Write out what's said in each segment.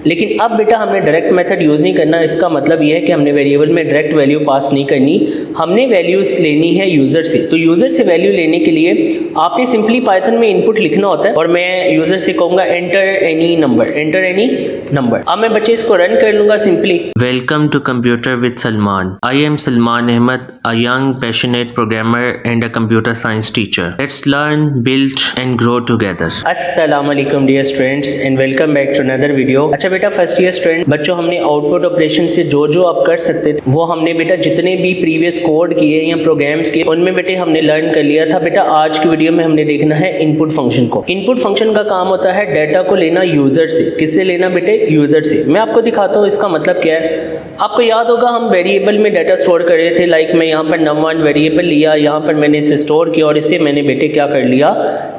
लेकिन अब बेटा हमने डायरेक्ट मेथड यूज़ नहीं करना। इसका मतलब ये है कि हमने वेरिएबल में डायरेक्ट वैल्यू पास नहीं करनी, हमने वैल्यूज़ लेनी है यूज़र से। तो यूज़र से वैल्यू लेने के लिए आपने सिंपली पाइथन में इनपुट लिखना होता है और मैं यूज़र से कहूँगा enter any number, enter any number. अब मैं बच्चे इसको रन कर लूँगा simply. Welcome to Computer with Salman. I am Salman Ahmed, a young, passionate programmer and a computer science teacher. Let's learn, build and grow together. अस्सलाम वालेकुम dear students and welcome back to another video. अच्छा बेटा first year student बच्चों, हमने output operation से जो आप कर सकते थे वो हमने बेटा जितने भी प्रीवियस कोड किए या प्रोग्राम्स किए उनमें बेटे हमने लर्न कर लिया था। बेटा आज की वीडियो में हमने देखना है इनपुट फंक्शन को। इनपुट फंक्शन का काम होता है डाटा को लेना यूजर से। किससे लेना बेटे? यूजर से। मैं आपको दिखाता हूँ इसका मतलब क्या है। आपको याद होगा हम वेरिएबल में डाटा स्टोर कर रहे थे। लाइक मैं यहाँ पर num1 वेरिएबल लिया, यहाँ पर मैंने इसे स्टोर किया और इसे मैंने बेटे क्या कर लिया?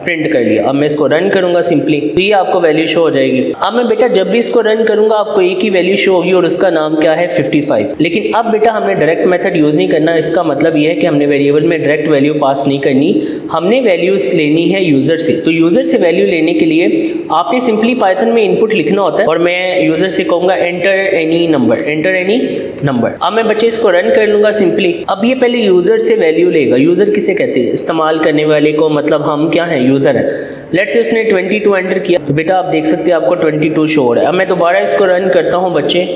प्रिंट कर लिया। अब मैं इसको रन करूंगा सिंपली, तो ये आपको वैल्यू शो हो जाएगी। अब मैं बेटा जब भी इसको रन करूंगा आपको एक ही वैल्यू शो होगी और उसका नाम क्या है? 55। लेकिन अब बेटा हमने डायरेक्ट मेथड यूज नहीं करना। इसका मतलब ये है कि हमने वेरिएबल में डायरेक्ट वैल्यू पास नहीं करनी, हमने वैल्यूज लेनी है यूजर से। तो यूजर से वैल्यू लेने के लिए आपने सिंपली पाइथन में इनपुट लिखना होता है और मैं यूजर से कहूंगा enter any number, enter any number. अब मैं बच्चे इसको रन कर लूंगा सिंपली। अब ये पहले यूजर से वैल्यू लेगा। यूजर किसे कहते हैं? इस्तेमाल करने वाले को, मतलब हम क्या है? यूजर है। लेट्स से उसने 22 एंटर किया तो बेटा आप देख सकते हैं आपको 22 शो हो रहा है। अब मैं दोबारा इसको रन करता हूँ बच्चे।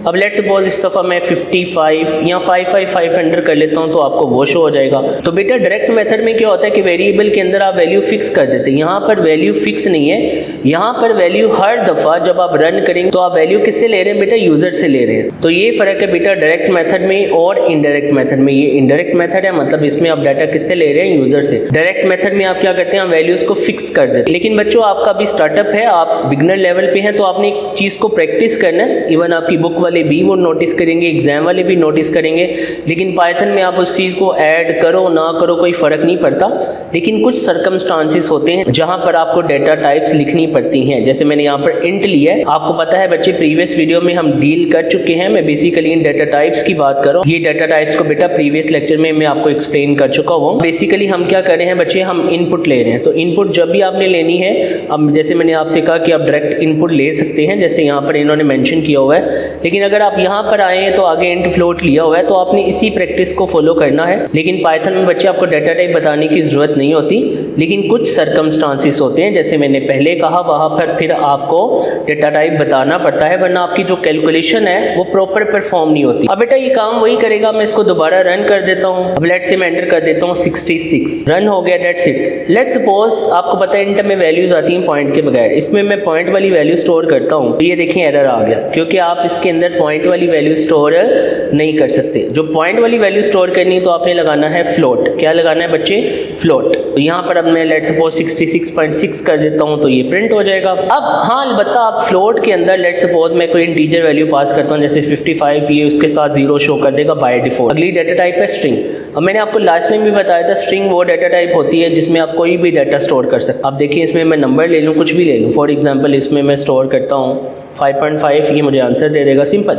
अब लेट्स सपोज इस दफ़ा मैं 55 या 555 एंटर कर लेता हूँ तो आपको वो शो हो जाएगा। तो बेटा डायरेक्ट मेथड में क्या होता है कि वेरिएबल के अंदर आप वैल्यू फिक्स कर देते हैं। यहाँ पर वैल्यू फिक्स नहीं है, यहाँ पर वैल्यू हर दफ़ा जब आप रन करेंगे तो आप वैल्यू किससे ले रहे हैं बेटा? यूज़र से ले रहे हैं। तो ये फ़र्क है बेटा डायरेक्ट मेथड में और इनडायरेक्ट मेथड में। ये इनडायरेक्ट मेथड है, मतलब इसमें आप डाटा किससे ले रहे हैं? यूज़र से। डायरेक्ट मेथड में आप क्या करते हैं? वैल्यूज़ को फिक्स कर देते हैं। लेकिन बच्चों आपका अभी स्टार्टअप है, आप बिगनर लेवल पे हैं, तो आपने एक चीज़ को प्रैक्टिस करना है। इवन आपकी बुक वाले भी वो नोटिस करेंगे, एग्जाम वाले भी नोटिस करेंगे। लेकिन पाइथन में आप उस चीज़ को ऐड करो ना करो कोई फ़र्क नहीं पड़ता, लेकिन कुछ सर्कमस्टांसेस होते हैं जहां पर आपको डेटा टाइप्स लिखनी पड़ती हैं। जैसे मैंने यहाँ पर इंट लिया है, आपको पता है बच्चे प्रीवियस वीडियो में हम डील कर चुके हैं। मैं बेसिकली इन डेटा टाइप्स की बात कर रहा हूँ। ये डेटा टाइप्स को बेटा प्रीवियस लेक्चर में मैं आपको एक्सप्लेन कर चुका हूँ। बेसिकली हम क्या कर रहे हैं बच्चे? हम इनपुट ले रहे हैं। तो इनपुट जब भी आपने लेनी है, अब जैसे मैंने आपसे कहा कि आप डायरेक्ट इनपुट ले सकते हैं, जैसे यहाँ पर इन्होंने मेंशन किया हुआ है। लेकिन अगर आप यहाँ पर आए हैं तो आगे इंट फ्लोट लिया हुआ है, तो आपने इसी प्रैक्टिस को फॉलो करना है। लेकिन पाइथन में बच्चे आपको डाटा टाइप बताने की ज़रूरत नहीं होती, लेकिन कुछ सर्कमस्टांसेस होते हैं जैसे मैंने पहले कहा, वहाँ पर फिर आपको डाटा टाइप बताना पड़ता है, वरना आपकी जो कैलकुलेशन है वो प्रॉपर परफॉर्म नहीं होती। अब बेटा ये काम वही करेगा। मैं इसको दोबारा रन कर देता हूँ। अब लेट्स से मैं एंटर कर देता हूँ 66, रन हो गया, दैट्स इट। लेट्स सपोज आपको पता है इंट में वैल्यूज आती हैं पॉइंट के बगैर। इसमें मैं पॉइंट वाली वैल्यू स्टोर करता हूँ, ये देखें एरर आ गया, क्योंकि आप इसके अंदर पॉइंट वाली वैल्यू स्टोर नहीं कर सकते। जो पॉइंट वाली वैल्यू स्टोर करनी है तो आपने लगाना है फ्लोट। क्या लगाना है बच्चे? फ्लोट। तो यहाँ पर अब मैं लेट्स सपोज 66.6 कर देता हूँ तो ये प्रिंट हो जाएगा। अब हाँ अलबत्ता आप फ्लोट के अंदर लेट्स सपोज मैं कोई इंटीजर वैल्यू पास करता हूँ जैसे 55, ये उसके साथ 0 शो कर देगा बाय डिफॉल्ट। अगली डाटा टाइप है स्ट्रिंग। अब मैंने आपको लास्ट में भी बताया था स्ट्रिंग वो डाटा टाइप होती है जिसमें आप कोई भी डाटा स्टोर कर सकते। अब देखिए इसमें मैं नंबर ले लूँ, कुछ भी ले लूँ। फॉर एग्जाम्पल इसमें मैं स्टोर करता हूँ 5.5, ये मुझे आंसर दे देगा सिंपल,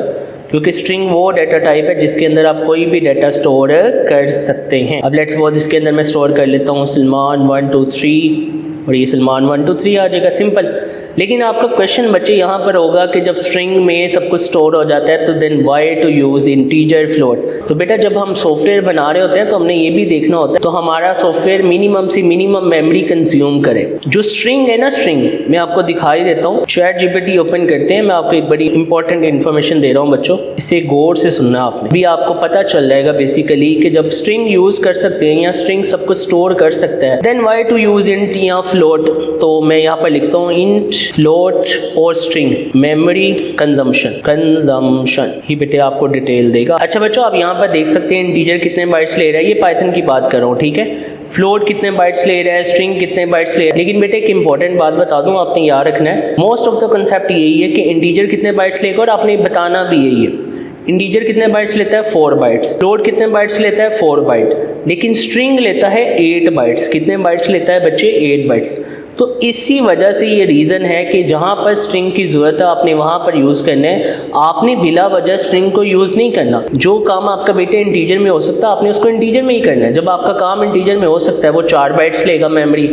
क्योंकि स्ट्रिंग वो डाटा टाइप है जिसके अंदर आप कोई भी डाटा स्टोर कर सकते हैं। अब लेट्स सपोज इसके अंदर मैं स्टोर कर लेता हूँ सलमान 1 2 3 और ये सलमान 1 2 3 आ जाएगा सिंपल। लेकिन आपका क्वेश्चन बच्चे यहाँ पर होगा कि जब स्ट्रिंग में सब कुछ स्टोर हो जाता है तो then why to use integer float. तो बेटा जब हम सॉफ्टवेयर बना रहे होते हैं तो हमने ये भी देखना होता है तो हमारा सॉफ्टवेयर मिनिमम से मिनिमम मेमोरी कंज्यूम करे। जो स्ट्रिंग है ना, स्ट्रिंग मैं आपको दिखाई देता हूँ। चैट जीपीटी ओपन करते हैं, मैं आपको एक बड़ी इंपॉर्टेंट इन्फॉर्मेशन दे रहा हूँ बच्चों, इसे गौर से सुनना आपने। भी आपको पता चल जाएगा बेसिकली कि जब स्ट्रिंग यूज़ कर सकते हैं या स्ट्रिंग सब कुछ स्टोर कर सकता है then why to use int या फ्लोट। तो मैं यहाँ पर लिखता हूँ इंट फ्लोट और स्ट्रिंग मेमोरी कंजम्पशन ही बेटे आपको डिटेल देगा। अच्छा बच्चों आप यहाँ पर देख सकते हैं इंटीजर कितने बाइट्स ले रहा है, ये पाइथन की बात कर रहा हूँ, ठीक है। फ्लोट कितने बाइट्स ले रहा है, स्ट्रिंग कितने बाइट्स ले रहा है। लेकिन बेटे एक इंपॉर्टेंट बात बता दूं, आपने याद रखना है, मोस्ट ऑफ द कंसेप्ट यही है कि इंटीजर कितने बाइट्स लेगा और आपने बताना भी यही है। इंटीजर कितने बाइट्स लेता है? 4 बाइट्स। फ्लोट कितने बाइट्स लेता है? 4 बाइट। लेकिन स्ट्रिंग लेता है 8 बाइट्स। कितने बाइट्स लेता है बच्चे? 8 बाइट्स। तो इसी वजह से ये रीज़न है कि जहाँ पर स्ट्रिंग की ज़रूरत है आपने वहाँ पर यूज़ करना है। आपने बिला वजह स्ट्रिंग को यूज़ नहीं करना। जो काम आपका बेटे इंटीजर में हो सकता है आपने उसको इंटीजर में ही करना है। जब आपका काम इंटीजर में हो सकता है वो 4 बाइट्स लेगा मेमोरी,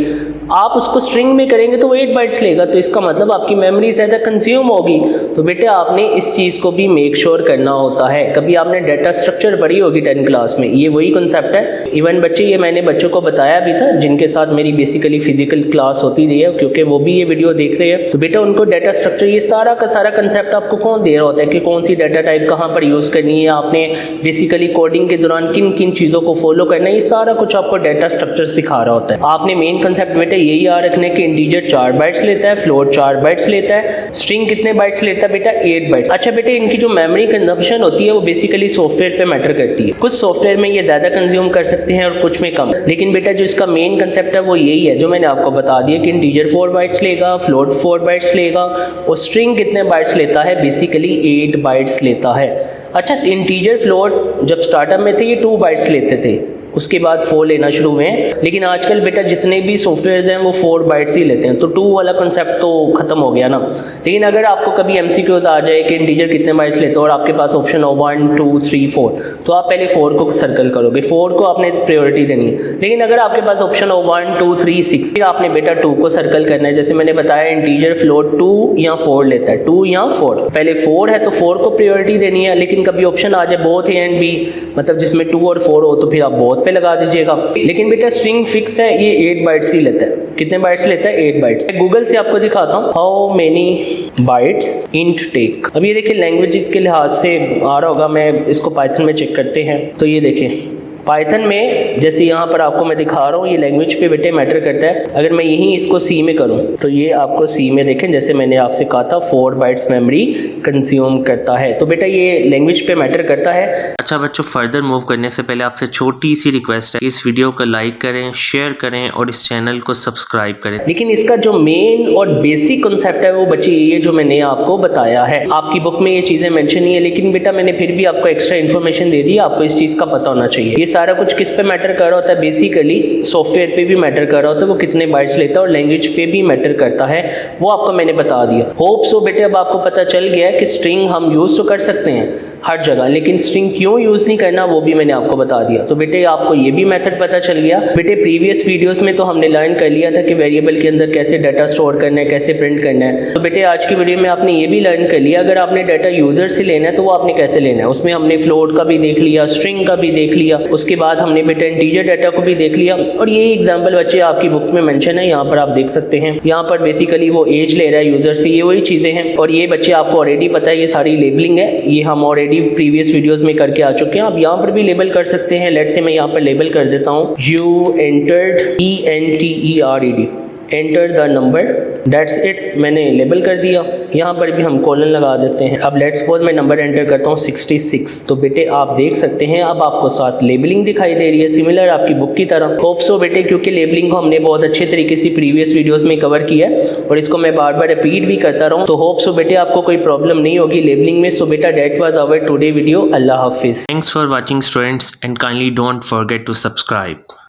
आप उसको स्ट्रिंग में करेंगे तो वो 8 बाइट्स लेगा, तो इसका मतलब आपकी मेमोरी ज़्यादा कंज्यूम होगी। तो बेटे आपने इस चीज़ को भी मेक श्योर करना होता है। कभी आपने डाटा स्ट्रक्चर पढ़ी होगी 10 क्लास में, ये वही कॉन्सेप्ट है। इवन बच्चे, ये मैंने बच्चों को बताया भी था जिनके साथ मेरी बेसिकली फिजिकल क्लास होती रही है, क्योंकि वो भी ये वीडियो देख रहे हैं। तो बेटा उनको डाटा स्ट्रक्चर, ये सारा का सारा कंसेप्ट आपको कौन दे रहा होता है कि कौन सी डाटा टाइप कहाँ पर यूज़ करनी है, आपने बेसिकली कोडिंग के दौरान किन किन चीज़ों को फॉलो करना है, ये सारा कुछ आपको डाटा स्ट्रक्चर सिखा रहा होता है। आपने मेन कंसेप्ट बेटा यही याद रखना है कि इंटीजर 4 बाइट्स लेता है, फ्लोट 4 बाइट्स लेता है, स्ट्रिंग कितने बाइट्स लेता है बेटा 8 बाइट्स। अच्छा बेटे, इनकी जो मेमोरी कंजम्पशन होती है वो बेसिकली सॉफ्टवेयर पे मैटर करती है। कुछ सॉफ्टवेयर में ये ज़्यादा कंज्यूम कर सकते हैं और कुछ में कम, लेकिन बेटा जो इसका मेन कंसेप्ट है वो यही है जो मैंने आपको बता दिया कि इंटीजर 4 बाइट्स लेगा, फ्लोट 4 बाइट्स लेगा और स्ट्रिंग कितने बाइट्स लेता है, बेसिकली 8 बाइट्स लेता है। अच्छा, इंटीजर फ्लोट जब स्टार्टअप में थे ये 2 बाइट्स लेते थे, उसके बाद 4 लेना शुरू हुए हैं, लेकिन आजकल बेटा जितने भी सॉफ्टवेयर हैं वो 4 बाइट्स ही लेते हैं, तो 2 वाला कंसेप्ट तो खत्म हो गया ना। लेकिन अगर आपको कभी एमसीक्यूज आ जाए कि इंटीजर कितने बाइट्स लेते हो और आपके पास ऑप्शन हो 1 2 3 4, तो आप पहले 4 को सर्कल करोगे, 4 को आपने प्रायोरिटी देनी है। लेकिन अगर आपके पास ऑप्शन हो 1 2 3 6, फिर आपने बेटा 2 को सर्कल करना है। जैसे मैंने बताया इंटीजर फ्लोट 2 या 4 लेता है, 2 या 4, पहले 4 है तो 4 को प्रायोरिटी देनी है। लेकिन कभी ऑप्शन आ जाए बोथ ए एंड बी, मतलब जिसमें 2 और 4 हो, तो फिर आप बोथ पे लगा दीजिएगा। लेकिन बेटा स्ट्रिंग फिक्स है, ये 8 बाइट्स ही लेता है। कितने बाइट्स लेता है? 8 बाइट्स। गूगल से आपको दिखाता हूँ how many bytes int take. अब ये देखिए लैंग्वेजेस के लिहाज से आ रहा होगा, मैं इसको पाइथन में चेक करते हैं। तो ये देखिए पाइथन में जैसे यहाँ पर आपको मैं दिखा रहा हूँ, ये लैंग्वेज पे बेटे मैटर करता है। अगर मैं यहीं इसको सी में करूँ तो ये आपको सी में देखें, जैसे मैंने आपसे कहा था 4 बाइट्स मेमोरी कंज्यूम करता है, तो बेटा ये लैंग्वेज पे मैटर करता है। अच्छा बच्चों, फर्दर मूव करने से पहले आपसे छोटी सी रिक्वेस्ट है, इस वीडियो को लाइक करें, शेयर करें और इस चैनल को सब्सक्राइब करें। लेकिन इसका जो मेन और बेसिक कॉन्सेप्ट है वो बच्चे ये जो मैंने आपको बताया है, आपकी बुक में ये चीज़ें मेंशन नहीं है, लेकिन बेटा मैंने फिर भी आपको एक्स्ट्रा इन्फॉर्मेशन दे दी, आपको इस चीज़ का पता होना चाहिए। ये सारा कुछ किस पे मैटर कर रहा होता है? बेसिकली सॉफ्टवेयर पे भी मैटर कर रहा होता है, वो कितने बाइट्स लेता है, और लैंग्वेज पे भी मैटर करता है, वो आपको मैंने बता दिया। होप सो बेटे अब आपको पता चल गया है कि स्ट्रिंग हम यूज़ तो कर सकते हैं हर जगह, लेकिन स्ट्रिंग क्यों यूज़ नहीं करना वो भी मैंने आपको बता दिया। तो बेटे आपको ये भी मेथड पता चल गया। बेटे प्रीवियस वीडियोस में तो हमने लर्न कर लिया था कि वेरिएबल के अंदर कैसे डाटा स्टोर करना है, कैसे प्रिंट करना है। तो बेटे आज की वीडियो में आपने ये भी लर्न कर लिया, अगर आपने डाटा यूज़र से लेना है तो वो आपने कैसे लेना है। उसमें हमने फ्लोट का भी देख लिया, स्ट्रिंग का भी देख लिया, उसके बाद हमने बेटा इंटीजर डाटा को भी देख लिया। और ये एग्जाम्पल बच्चे आपकी बुक में मेंशन है, यहाँ पर आप देख सकते हैं। यहाँ पर बेसिकली वो एज ले रहा है यूज़र से, ये वही चीज़ें हैं। और ये बच्चे आपको ऑलरेडी पता है, ये सारी लेबलिंग है, ये हम ऑलरेडी प्रीवियस वीडियोस में करके आ चुके हैं। आप यहाँ पर भी लेबल कर सकते हैं। लेट से मैं यहाँ पर लेबल कर देता हूँ, you entered ENTERED, enter the number, that's it, मैंने लेबल कर दिया। यहाँ पर भी हम कॉलन लगा देते हैं। अब लेट्स सपोज मैं नंबर एंटर करता हूँ 66, तो बेटे आप देख सकते हैं अब आपको साथ लेबलिंग दिखाई दे रही है, सिमिलर आपकी बुक की तरह। होप सो बेटे, क्योंकि लेबलिंग को हमने बहुत अच्छे तरीके से प्रीवियस वीडियोस में कवर किया है और इसको मैं बार बार रिपीट भी करता रहूँ, तो होप सो बेटे आपको कोई प्रॉब्लम नहीं होगी लेबलिंग में। सो बेटा that was our today video. अल्लाह हाफिज। Thanks for watching students and kindly don't forget to subscribe.